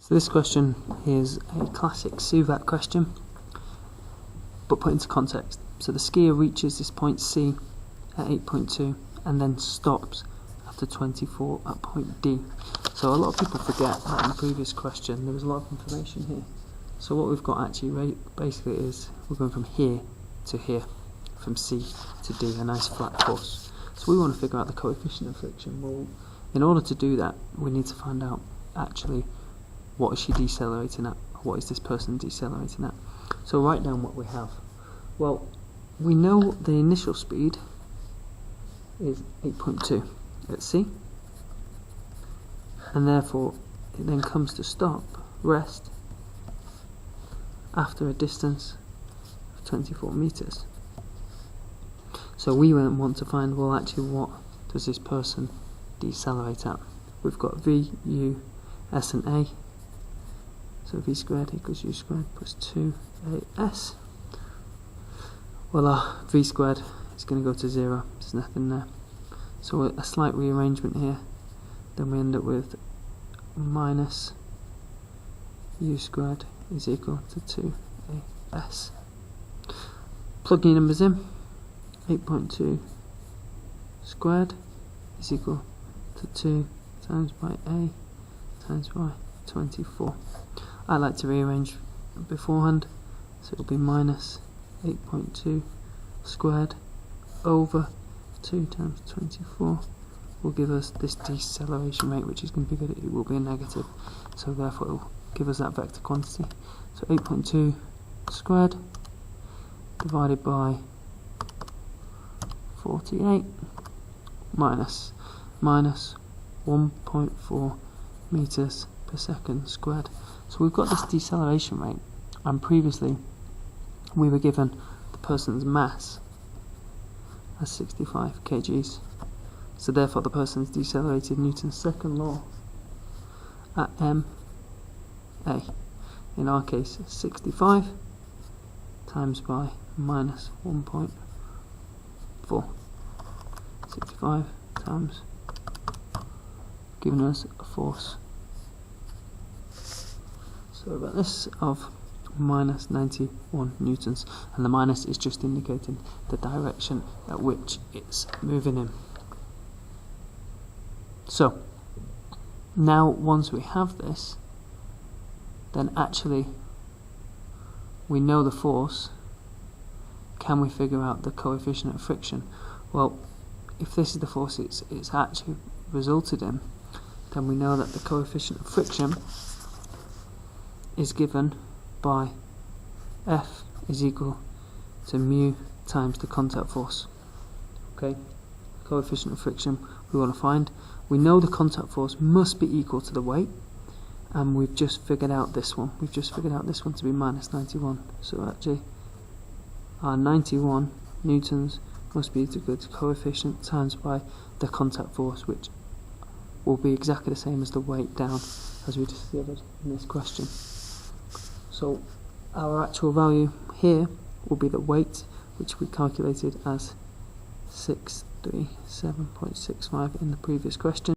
So this question is a classic SUVAT question, but put into context. So the skier reaches this point C at 8.2 and then stops after 24 at point D. So a lot of people forget that in the previous question there was a lot of information here. So what we've got actually basically is we're going from here to here, from C to D, a nice flat course. So we want to figure out the coefficient of friction. Well, in order to do that, we need to find out actually what is she decelerating at, what is this person decelerating at. So write down what we have. Well, we know the initial speed is 8.2 at C, and therefore it then comes to stop, rest, after a distance of 24 meters. So we want to find, well, actually what does this person decelerate at? We've got V, U, S and A. So V squared equals U squared plus 2AS. Well, our V squared is going to go to 0. There's nothing there. So a slight rearrangement here. Then we end up with minus U squared is equal to 2AS. Plug your numbers in. 8.2 squared is equal to 2 times by A times by 24. I like to rearrange beforehand, so it will be minus 8.2 squared over 2 times 24 will give us this deceleration rate, which is going to be good. It will be a negative, so therefore it will give us that vector quantity. So 8.2 squared divided by 48 minus 1.4 meters per second squared. So we've got this deceleration rate, and previously we were given the person's mass as 65 kgs. So therefore the person's decelerated Newton's second law at ma. In our case 65 times by minus 1.4. 65 times giving us a force, sorry about this, of minus 91 newtons, and the minus is just indicating the direction at which it's moving in. So now once we have this, then actually we know the force. Can we figure out the coefficient of friction? Well, if this is the force it's actually resulted in, then we know that the coefficient of friction is given by F is equal to mu times the contact force. Okay, coefficient of friction we want to find. We know the contact force must be equal to the weight, and we've just figured out this one. We've just figured out this one to be minus 91. So actually our 91 newtons must be equal to coefficient times by the contact force, which will be exactly the same as the weight down as we discovered in this question. So our actual value here will be the weight, which we calculated as 637.65 in the previous question.